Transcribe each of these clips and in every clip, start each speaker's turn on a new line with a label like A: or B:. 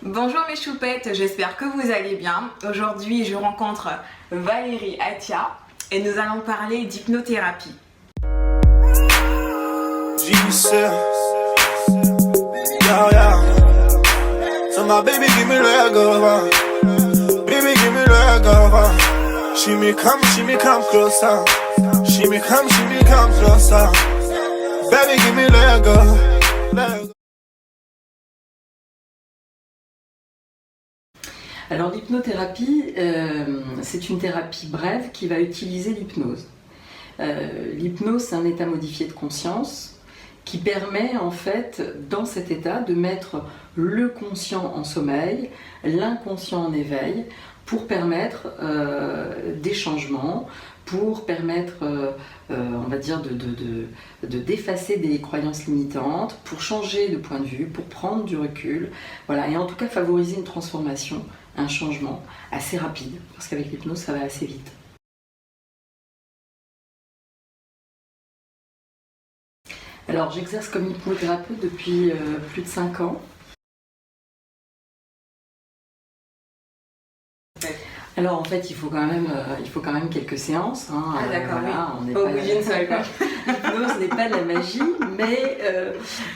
A: Bonjour mes choupettes, j'espère que vous allez bien. Aujourd'hui, je rencontre Valérie Atia et nous allons parler d'hypnothérapie.
B: Jesus, yeah, yeah. So my baby give me leg over, baby give me leg over. She me come closer. She me come closer. Baby give me leg over.
C: Alors l'hypnothérapie, c'est une thérapie brève qui va utiliser l'hypnose. L'hypnose, c'est un état modifié de conscience qui permet en fait, dans cet état, de mettre le conscient en sommeil, l'inconscient en éveil, pour permettre des changements, pour permettre, on va dire, d'effacer des croyances limitantes, pour changer de point de vue, pour prendre du recul, voilà, et en tout cas favoriser une transformation, un changement assez rapide, parce qu'avec l'hypnose, ça va assez vite. Alors, j'exerce comme hypnothérapeute depuis plus de 5 ans. Alors en fait, il faut quand même quelques séances. Hein.
A: Ah d'accord,
C: voilà,
A: oui. Pas obligé de seul, quoi.
C: L'hypnose n'est pas de la magie, mais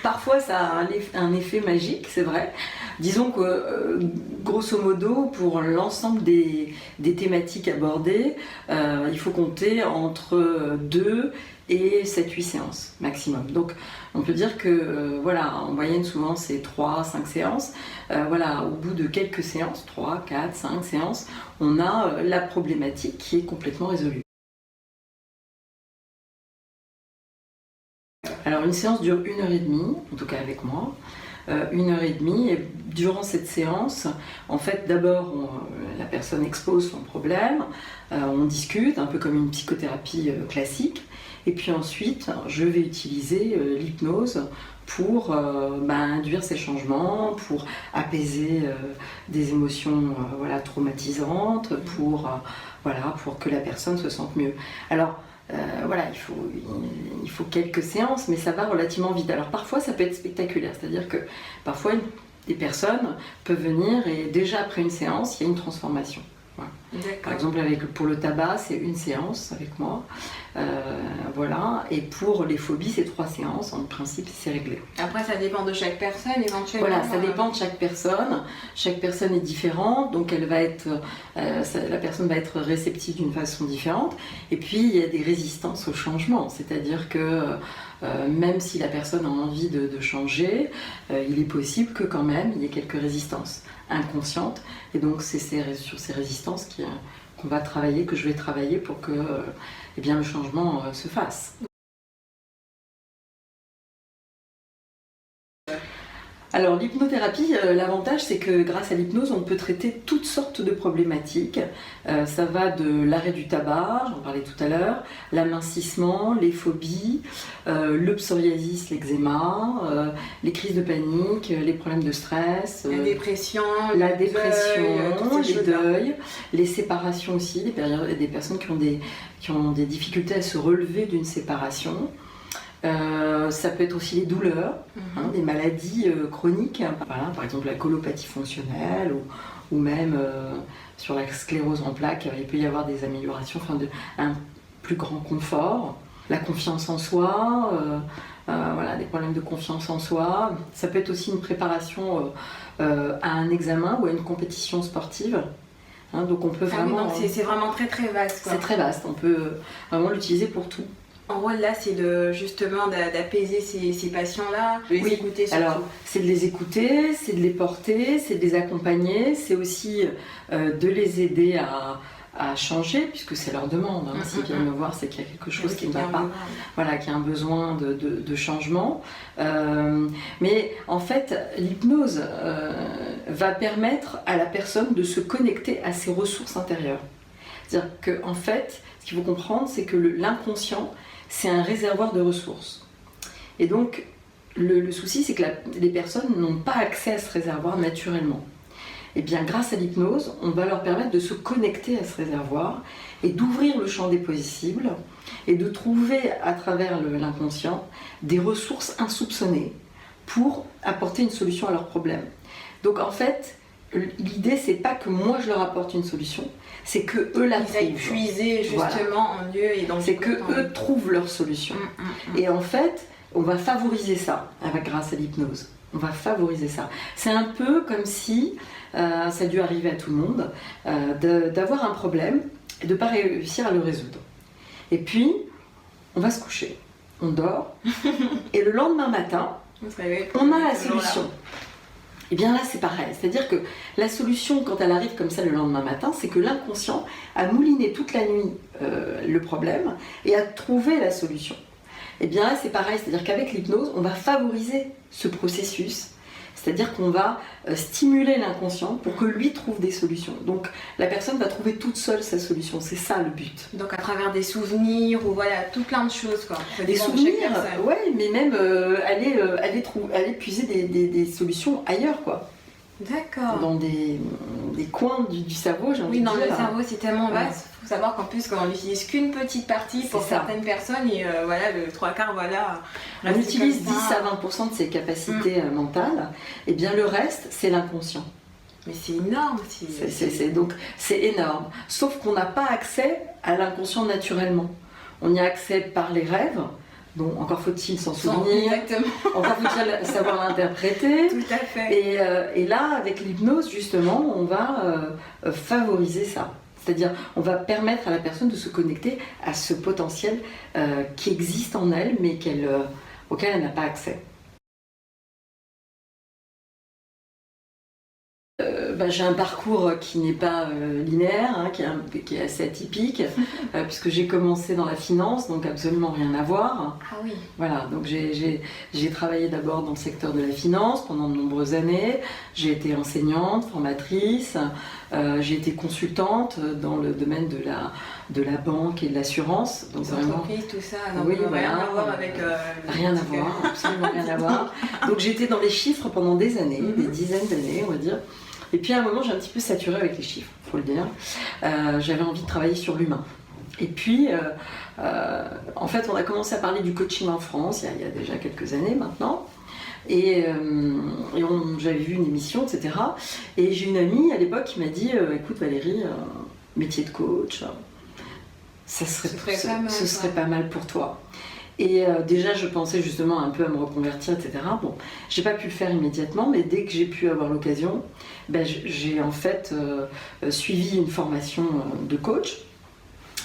C: parfois ça a un effet magique, c'est vrai. Disons que grosso modo, pour l'ensemble des thématiques abordées, il faut compter entre 2 et 7-8 séances maximum. Donc on peut dire que voilà, en moyenne souvent c'est 3-5 séances. Voilà, au bout de quelques séances, 3, 4, 5 séances, on a la problématique qui est complètement résolue. Alors une séance dure 1h30, en tout cas avec moi. 1h30, et durant cette séance, en fait, d'abord, la personne expose son problème, on discute, un peu comme une psychothérapie classique, et puis ensuite, je vais utiliser l'hypnose pour induire ces changements, pour apaiser des émotions voilà, traumatisantes, pour que la personne se sente mieux. Alors, voilà, il faut quelques séances, mais ça va relativement vite. Alors parfois ça peut être spectaculaire, c'est-à-dire que parfois des personnes peuvent venir et déjà après une séance, il y a une transformation. Voilà. Par exemple, pour le tabac, c'est 1 séance avec moi. Voilà. Et pour les phobies, c'est 3 séances. En principe, c'est réglé.
A: Après, ça dépend de chaque personne éventuellement.
C: Voilà, ça dépend de chaque personne. Chaque personne est différente, donc la personne va être réceptive d'une façon différente. Et puis, il y a des résistances au changement. C'est-à-dire que même si la personne a envie de changer, il est possible que quand même, il y ait quelques résistances inconscientes. Et donc, c'est sur ces résistances qu'on va travailler, que je vais travailler pour que le changement se fasse. Alors l'hypnothérapie, l'avantage c'est que grâce à l'hypnose on peut traiter toutes sortes de problématiques. Ça va de l'arrêt du tabac, j'en parlais tout à l'heure, l'amincissement, les phobies, le psoriasis, l'eczéma, les crises de panique, les problèmes de stress,
A: la dépression,
C: les deuils, les séparations aussi, des personnes qui ont des difficultés à se relever d'une séparation. Ça peut être aussi les douleurs, des maladies chroniques, voilà, par exemple la colopathie fonctionnelle ou même sur la sclérose en plaques, il peut y avoir des améliorations, un plus grand confort, la confiance en soi, voilà, des problèmes de confiance en soi. Ça peut être aussi une préparation à un examen ou à une compétition sportive. Donc on peut vraiment.
A: C'est vraiment très très vaste, quoi.
C: C'est très vaste, on peut vraiment l'utiliser pour tout.
A: En rôle là, c'est justement d'apaiser ces passions-là, de les écouter surtout.
C: Alors, c'est de les écouter, c'est de les porter, c'est de les accompagner, c'est aussi de les aider à changer, puisque c'est leur demande. S'ils viennent me voir, c'est qu'il y a quelque chose qui ne va pas, voilà, qu'il y a un besoin de changement. Mais en fait, l'hypnose va permettre à la personne de se connecter à ses ressources intérieures. C'est-à-dire qu'en fait, ce qu'il faut comprendre, c'est que l'inconscient, c'est un réservoir de ressources. Et donc, le souci, c'est que les personnes n'ont pas accès à ce réservoir naturellement. Et bien, grâce à l'hypnose, on va leur permettre de se connecter à ce réservoir et d'ouvrir le champ des possibles et de trouver à travers l'inconscient des ressources insoupçonnées pour apporter une solution à leurs problèmes. Donc en fait, l'idée c'est pas que moi je leur apporte une solution, c'est que eux la
A: Ils aillent
C: trouvent.
A: puiser justement en eux et dans
C: C'est que eux trouvent leur solution. Et en fait, on va favoriser ça grâce à l'hypnose. On va favoriser ça. C'est un peu comme si, ça a dû arriver à tout le monde, d'avoir un problème et de ne pas réussir à le résoudre. Et puis, on va se coucher, on dort, et le lendemain matin, on a la solution. Et bien là, c'est pareil. C'est-à-dire que la solution, quand elle arrive comme ça le lendemain matin, c'est que l'inconscient a mouliné toute la nuit le problème et a trouvé la solution. Et bien là, c'est pareil. C'est-à-dire qu'avec l'hypnose, on va favoriser ce processus. C'est-à-dire qu'on va stimuler l'inconscient pour que lui trouve des solutions. Donc la personne va trouver toute seule sa solution. C'est ça le but.
A: Donc à travers des souvenirs ou voilà, tout plein de choses quoi.
C: Des souvenirs, ouais, mais même aller puiser des solutions ailleurs quoi.
A: D'accord.
C: Dans des coins du cerveau, j'ai envie de dire.
A: Oui, dans le cerveau, c'est tellement vaste. Il faut savoir qu'en plus, on n'utilise qu'une petite partie pour certaines personnes et voilà, le trois quarts, voilà.
C: On utilise 10 à 20% de ses capacités mentales, et bien le reste, c'est l'inconscient.
A: Mais c'est énorme.
C: Donc c'est énorme. Sauf qu'on n'a pas accès à l'inconscient naturellement. On y a accès par les rêves. Donc, encore faut-il s'en souvenir, encore faut-il savoir l'interpréter.
A: Tout à fait.
C: Et là, avec l'hypnose, justement, on va favoriser ça. C'est-à-dire, on va permettre à la personne de se connecter à ce potentiel qui existe en elle, mais auquel elle n'a pas accès. J'ai un parcours qui n'est pas linéaire, hein, qui est assez atypique, puisque j'ai commencé dans la finance, donc absolument rien à voir.
A: Ah oui.
C: Voilà, donc j'ai travaillé d'abord dans le secteur de la finance pendant de nombreuses années. J'ai été enseignante, formatrice, j'ai été consultante dans le domaine de la banque et de l'assurance. Donc
A: l'entreprise, tout ça, donc
C: oui,
A: rien à voir avec...
C: rien à voir, absolument rien à voir. Donc j'ai été dans les chiffres pendant des années, des dizaines d'années, on va dire. Et puis à un moment, j'ai un petit peu saturé avec les chiffres, il faut le dire. J'avais envie de travailler sur l'humain. Et puis, en fait, on a commencé à parler du coaching en France, il y a déjà quelques années maintenant. Et j'avais vu une émission, etc. Et j'ai une amie à l'époque qui m'a dit écoute Valérie, métier de coach, ce serait pas mal pour toi. Et déjà, je pensais justement un peu à me reconvertir, etc. Bon, j'ai pas pu le faire immédiatement, mais dès que j'ai pu avoir l'occasion, j'ai en fait suivi une formation de coach.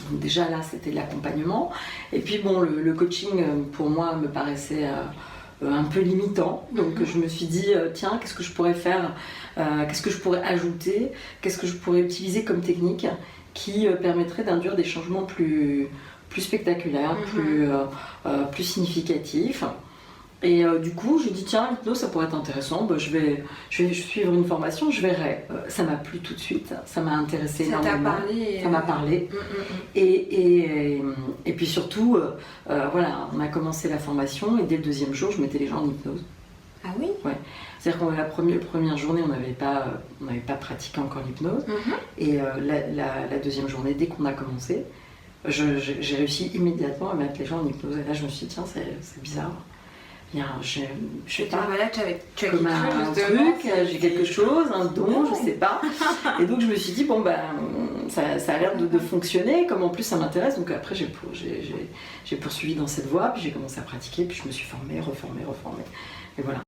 C: Donc déjà là, c'était de l'accompagnement. Et puis bon, le coaching, pour moi, me paraissait un peu limitant. Donc je me suis dit, tiens, qu'est-ce que je pourrais faire, qu'est-ce que je pourrais ajouter, qu'est-ce que je pourrais utiliser comme technique qui permettrait d'induire des changements plus spectaculaire, plus significatif. Et du coup, j'ai dit tiens, l'hypnose, ça pourrait être intéressant. Je vais suivre une formation, je verrai. Ça m'a plu tout de suite, ça m'a intéressé énormément. Ça m'a parlé. Et puis surtout, voilà, on a commencé la formation et dès le deuxième jour, je mettais les gens en hypnose.
A: Ah oui?
C: Ouais. C'est-à-dire que la première journée, on n'avait pas pratiqué encore l'hypnose. Et la deuxième journée, dès qu'on a commencé, j'ai réussi immédiatement à mettre les gens en hypnose. Et là, je me suis dit, tiens, c'est bizarre. Je sais pas,
A: voilà, tu as
C: comme un truc, j'ai quelque chose, un don, je sais pas. Et donc, je me suis dit, bon, ça a l'air de fonctionner, comme en plus ça m'intéresse. Donc après, j'ai poursuivi dans cette voie, puis j'ai commencé à pratiquer, puis je me suis formée, reformée. Et voilà.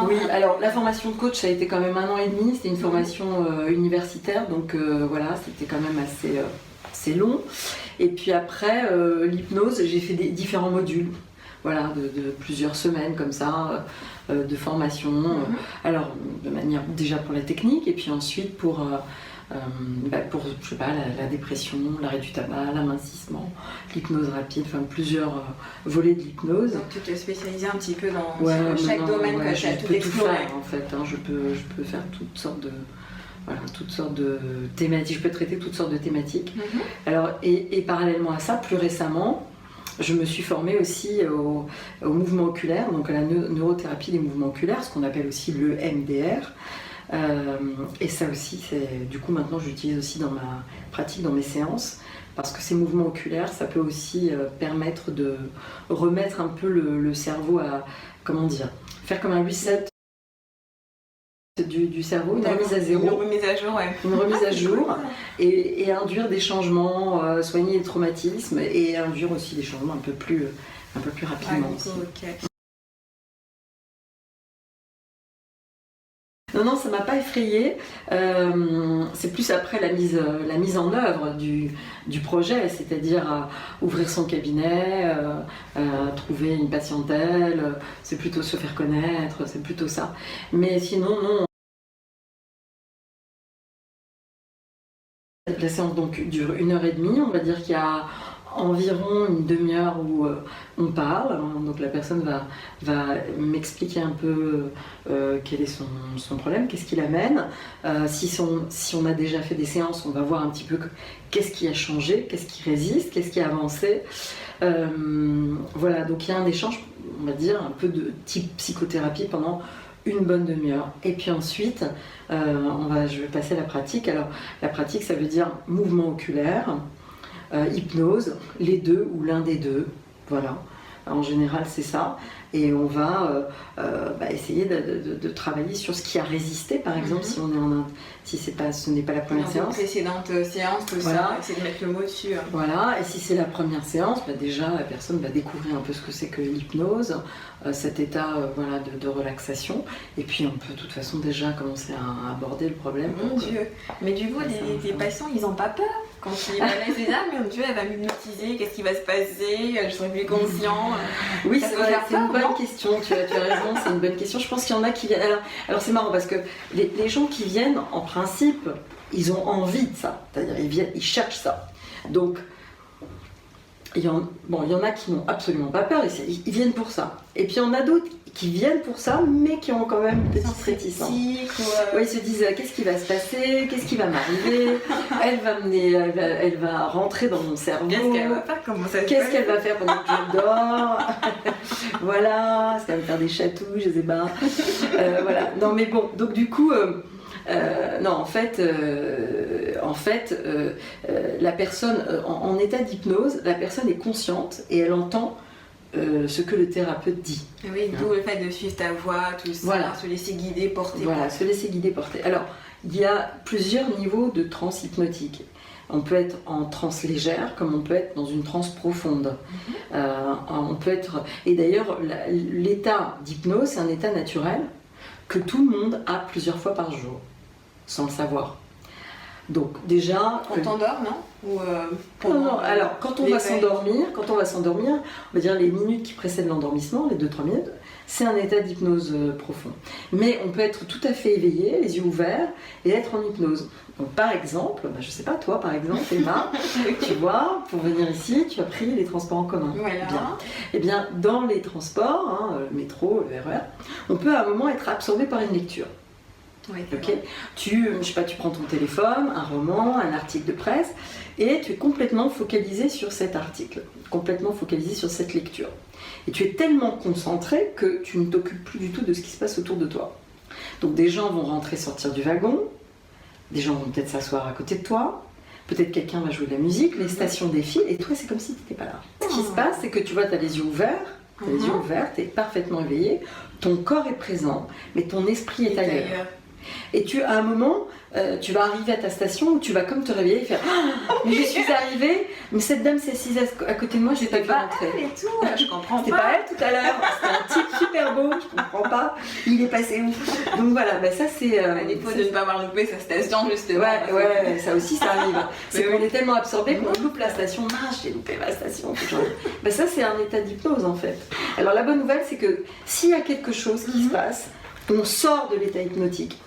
C: Oui, alors la formation de coach, ça a été quand même 1 an et demi, c'était une formation universitaire, donc voilà, c'était quand même assez long. Et puis après, l'hypnose, j'ai fait différents modules, voilà, de plusieurs semaines comme ça, de formation. Alors, de manière déjà pour la technique, et puis ensuite pour je sais pas, la dépression, l'arrêt du tabac, l'amincissement, l'hypnose rapide, enfin plusieurs volets de l'hypnose.
A: Donc tu te spécialisais un petit peu dans chaque domaine,
C: ouais,
A: tu as tout
C: peux
A: exploré.
C: Tout faire en fait, hein, je peux faire toutes sortes de thématiques, je peux traiter toutes sortes de thématiques. Alors, et parallèlement à ça, plus récemment, je me suis formée aussi au mouvement oculaire, donc à la neurothérapie des mouvements oculaires, ce qu'on appelle aussi le MDR. Et ça aussi, du coup maintenant j'utilise aussi dans ma pratique, dans mes séances, parce que ces mouvements oculaires, ça peut aussi permettre de remettre un peu le cerveau à, comment dire, faire comme un reset du cerveau, une remise à zéro.
A: Une remise à jour, ouais.
C: Une remise à jour et induire des changements, soigner les traumatismes et induire aussi des changements un peu plus rapidement.
A: Ah, ok.
C: Non, ça m'a pas effrayée. C'est plus après la mise en œuvre du projet, c'est-à-dire ouvrir son cabinet, trouver une patientèle, c'est plutôt se faire connaître, c'est plutôt ça. Mais sinon, non. La séance donc dure 1h30, on va dire qu'il y a environ une demi-heure où on parle, donc la personne va m'expliquer un peu quel est son problème, qu'est-ce qui l'amène. Si on a déjà fait des séances, on va voir un petit peu qu'est-ce qui a changé, qu'est-ce qui résiste, qu'est-ce qui a avancé. Voilà, donc il y a un échange, on va dire, un peu de type psychothérapie pendant une bonne demi-heure. Et puis ensuite, je vais passer à la pratique. Alors, la pratique, ça veut dire mouvement oculaire, hypnose, les deux ou l'un des deux. Voilà. En général, c'est ça. Et on va essayer de travailler sur ce qui a résisté, par exemple, si ce n'est pas la première séance.
A: Précédente séance, tout
C: voilà.
A: ça, essayer de mettre le mot dessus.
C: Voilà, et si c'est la première séance, déjà la personne va découvrir un peu ce que c'est que l'hypnose, cet état de relaxation. Et puis on peut de toute façon déjà commencer à aborder le problème.
A: Mon Dieu. Mais du coup, les patients, ils n'ont pas peur quand ils malaisent les âmes, mais mon Dieu, elle va m'hypnotiser, qu'est-ce qui va se passer, je serai plus conscient.
C: Oui, c'est vrai, c'est une bonne question, tu as raison, c'est une bonne question. Je pense qu'il y en a qui viennent. Alors c'est marrant parce que les gens qui viennent, en principe, ils ont envie de ça, c'est-à-dire ils cherchent ça. Donc, il y en a qui n'ont absolument pas peur, ils viennent pour ça. Et puis il y en a d'autres qui viennent pour ça, mais qui ont quand même une petite réticence. Ouais, ils se disent qu'est-ce qui va se passer, qu'est-ce qui va m'arriver, elle va rentrer dans mon cerveau.
A: Qu'est-ce qu'elle va faire,
C: qu'est-ce qu'elle va faire pendant que je dors. Voilà, est-ce qu'elle va me faire des chatouilles, je sais pas. Voilà. Non mais bon, donc du coup. Non, en fait, la personne en état d'hypnose, la personne est consciente et elle entend ce que le thérapeute dit.
A: Oui, d'où le fait de suivre ta voix, tout ça,
C: voilà.
A: Se laisser guider, porter.
C: Voilà, se laisser guider, porter. Alors, il y a plusieurs niveaux de transe hypnotique. On peut être en transe légère, comme on peut être dans une transe profonde. On peut être... Et d'ailleurs, l'état d'hypnose, c'est un état naturel que tout le monde a plusieurs fois par jour, sans le savoir. Donc déjà...
A: Quand on t'endort, non
C: Non, alors quand on va s'endormir, on va dire les minutes qui précèdent l'endormissement, les 2-3 minutes, c'est un état d'hypnose profond. Mais on peut être tout à fait éveillé, les yeux ouverts, et être en hypnose. Donc par exemple, je sais pas, toi par exemple, Emma, tu vois, pour venir ici, tu as pris les transports en commun.
A: Voilà.
C: Bien. Eh bien, dans les transports, le métro, le RER, on peut à un moment être absorbé par une lecture.
A: Oui,
C: Okay. Tu prends ton téléphone, un roman, un article de presse, et tu es complètement focalisé sur cet article, complètement focalisé sur cette lecture. Et tu es tellement concentré que tu ne t'occupes plus du tout de ce qui se passe autour de toi. Donc des gens vont rentrer, sortir du wagon, des gens vont peut-être s'asseoir à côté de toi, peut-être quelqu'un va jouer de la musique, les stations défilent, et toi c'est comme si tu n'étais pas là. Ce qui se passe, c'est que tu vois, tu as les yeux ouverts, tu es parfaitement éveillé, ton corps est présent, mais ton esprit est ailleurs. Et à un moment, tu vas arriver à ta station où tu vas comme te réveiller et faire « Ah, mais je suis arrivée, mais cette dame s'est assise à côté de moi, je n'ai pas vu rentrer. »
A: Elle et tout, je comprends pas.
C: C'était pas elle tout à l'heure, c'était un type super beau, je comprends pas, il est passé où? Donc voilà, ça c'est...
A: À défaut de ne pas avoir loupé sa station, justement.
C: Ouais, ça aussi ça arrive. C'est qu'on est tellement absorbé qu'on loupe la station. Mince, j'ai loupé ma station. Ça c'est un état d'hypnose en fait. Alors la bonne nouvelle c'est que s'il y a quelque chose qui se passe, on sort de l'état hypnotique.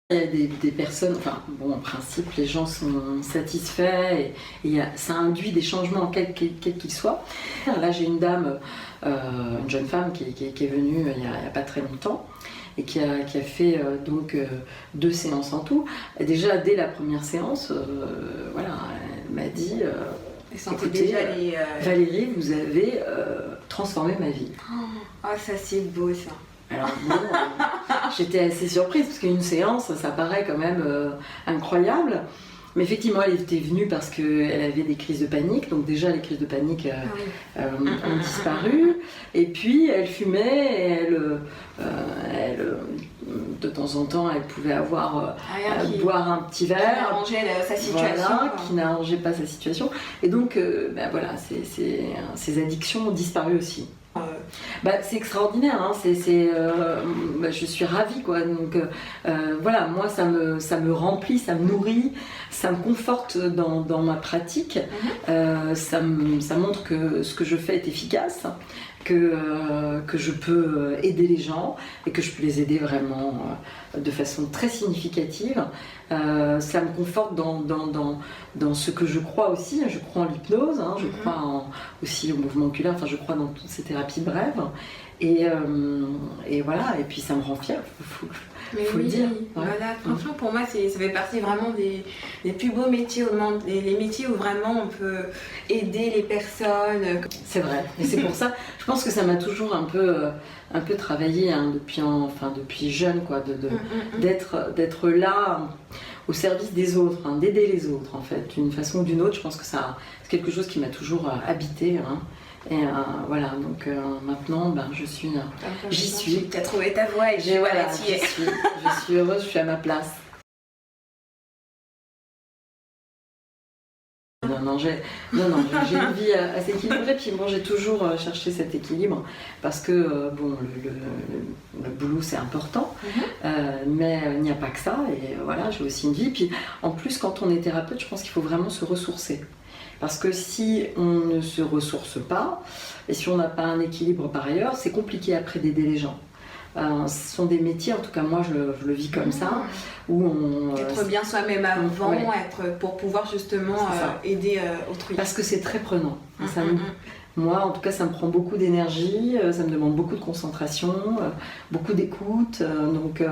C: Il y a des personnes, en principe, les gens sont satisfaits et ça induit des changements, quels qu'ils soient. Là, j'ai une dame, une jeune femme qui est venue il n'y a pas très longtemps et qui a fait 2 séances en tout. Et déjà, dès la première séance, elle m'a dit écoutez, Valérie, vous avez transformé ma vie.
A: Oh, ça c'est beau ça.
C: Alors bon, j'étais assez surprise parce qu'une séance, ça paraît quand même incroyable. Mais effectivement, elle était venue parce qu'elle avait des crises de panique. Donc déjà, les crises de panique ont disparu. Et puis, elle fumait et de temps en temps, elle pouvait avoir boire un petit verre.
A: Qui n'arrangeait sa situation.
C: Voilà, qui n'arrangeait pas sa situation. Et donc, voilà, ces addictions ont disparu aussi. C'est extraordinaire, hein. Je suis ravie, quoi. Donc voilà, moi ça me remplit, ça me nourrit, ça me conforte dans ma pratique. Ça montre que ce que je fais est efficace, que je peux aider les gens et que je peux les aider vraiment de façon très significative. Ça me conforte dans ce que je crois aussi. Je crois en l'hypnose, hein, je crois aussi au mouvement oculaire, enfin je crois dans toutes ces thérapies brèves. Et voilà, et puis ça me rend fière, faut le dire. Ouais.
A: Voilà, franchement pour moi ça fait partie vraiment des plus beaux métiers au monde, les métiers où vraiment on peut aider les personnes.
C: C'est vrai, et c'est pour ça, je pense que ça m'a toujours un peu travaillé, hein, depuis jeune, quoi, d'être là au service des autres, hein, d'aider les autres en fait, d'une façon ou d'une autre. Je pense que c'est quelque chose qui m'a toujours habité, hein. Et voilà, donc maintenant j'y suis.
A: Tu as trouvé ta voie et
C: je suis heureuse, je suis à ma place. Non, j'ai une vie assez équilibrée, puis bon, j'ai toujours cherché cet équilibre parce que le boulot c'est important, mais il n'y a pas que ça, et voilà, j'ai aussi une vie. Puis en plus, quand on est thérapeute, je pense qu'il faut vraiment se ressourcer. Parce que si on ne se ressource pas, et si on n'a pas un équilibre par ailleurs, c'est compliqué après d'aider les gens. Ce sont des métiers, en tout cas moi je le vis comme ça, où
A: être bien soi-même avant, pour pouvoir justement aider autrui.
C: Parce que c'est très prenant. Moi, en tout cas, ça me prend beaucoup d'énergie, ça me demande beaucoup de concentration, beaucoup d'écoute. Donc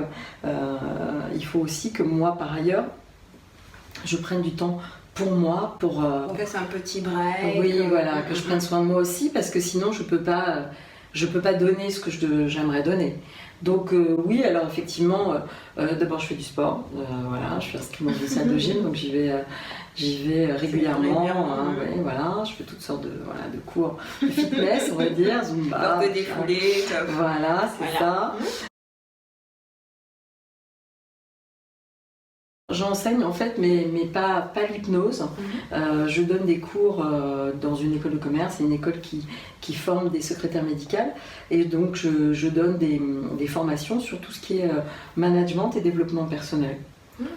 C: il faut aussi que moi, par ailleurs, je prenne du temps pour moi, pour
A: faire un petit break.
C: Oui, voilà, que je prenne soin de moi aussi, parce que sinon je peux pas donner ce que j'aimerais donner. Donc oui, alors effectivement, d'abord je fais du sport, voilà, je suis inscrite dans une salle de gym, donc j'y vais régulièrement, hein, ouais, voilà, je fais toutes sortes de cours de fitness, on va dire, Zumba,
A: de défouler,
C: voilà, c'est ça. J'enseigne en fait, mais pas l'hypnose. Je donne des cours dans une école de commerce, c'est une école qui forme des secrétaires médicales, et donc je donne des formations sur tout ce qui est management et développement personnel.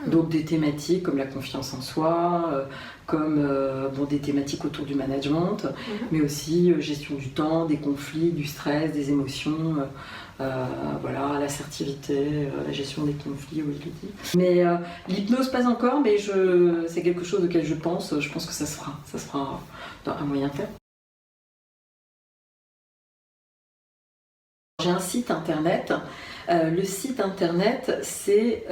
C: Donc des thématiques comme la confiance en soi, comme des thématiques autour du management, mais aussi gestion du temps, des conflits, du stress, des émotions, voilà, l'assertivité, la gestion des conflits, oui, je l'ai dit. Mais l'hypnose pas encore, mais c'est quelque chose auquel je pense que ça se fera à moyen terme. J'ai un site internet. Le site internet, c'est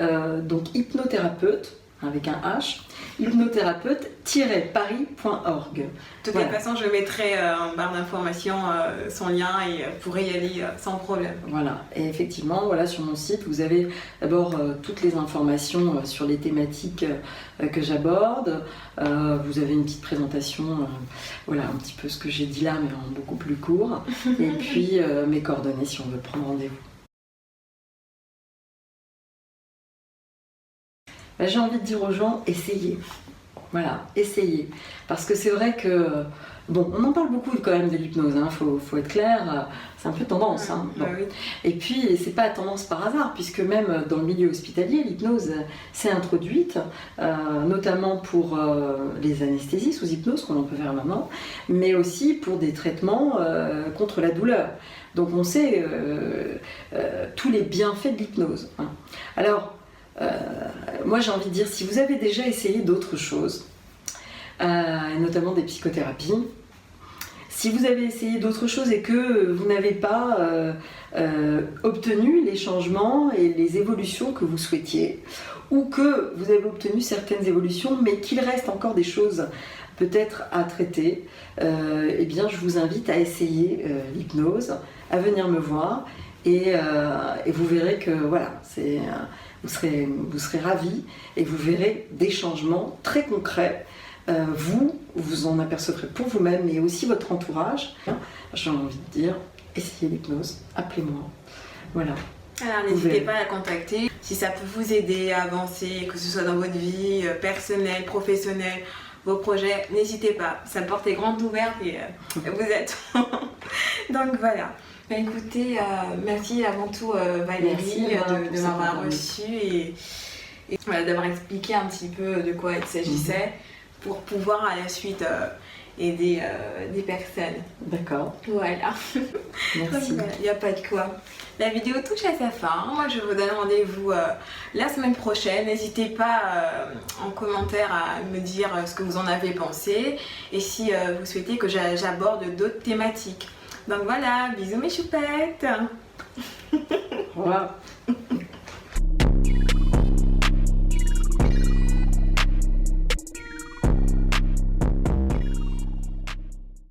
C: donc hypnothérapeute, avec un H, hypnothérapeute-paris.org.
A: De toute façon, je mettrai en barre d'informations son lien et vous pourrez y aller sans problème.
C: Voilà, et effectivement, voilà, sur mon site, vous avez d'abord toutes les informations sur les thématiques que j'aborde. Vous avez une petite présentation, voilà, un petit peu ce que j'ai dit là, mais en beaucoup plus court. Et puis mes coordonnées si on veut prendre rendez-vous. J'ai envie de dire aux gens, essayez. Voilà, essayez. Parce que c'est vrai que, on en parle beaucoup quand même de l'hypnose, hein, faut être clair, c'est un peu tendance. Hein, bon.
A: Oui.
C: Et puis, c'est pas tendance par hasard, puisque même dans le milieu hospitalier, l'hypnose s'est introduite, notamment pour les anesthésies sous hypnose, qu'on en peut faire maintenant, mais aussi pour des traitements contre la douleur. Donc on sait tous les bienfaits de l'hypnose. Hein. Alors, moi j'ai envie de dire, si vous avez déjà essayé d'autres choses, notamment des psychothérapies, si vous avez essayé d'autres choses et que vous n'avez pas obtenu les changements et les évolutions que vous souhaitiez, ou que vous avez obtenu certaines évolutions mais qu'il reste encore des choses peut-être à traiter, eh bien je vous invite à essayer l'hypnose, à venir me voir et vous verrez que voilà, vous serez ravis et vous verrez des changements très concrets. Vous en apercevrez pour vous-même, mais aussi votre entourage. J'ai envie de dire, essayez l'hypnose, appelez-moi. Voilà.
A: Alors n'hésitez pas à la contacter si ça peut vous aider à avancer, que ce soit dans votre vie personnelle, professionnelle, vos projets, n'hésitez pas. Sa porte est grande ouverte et vous êtes. Donc voilà. Bah, écoutez, merci avant tout Valérie de m'avoir reçue et voilà, d'avoir expliqué un petit peu de quoi il s'agissait pour pouvoir à la suite aider des personnes.
C: D'accord.
A: Voilà.
C: Merci.
A: Il n'y a pas de quoi. La vidéo touche à sa fin. Moi, je vous donne rendez-vous la semaine prochaine. N'hésitez pas en commentaire à me dire ce que vous en avez pensé et si vous souhaitez que j'aborde d'autres thématiques. Donc voilà, bisous mes choupettes.
C: Au revoir.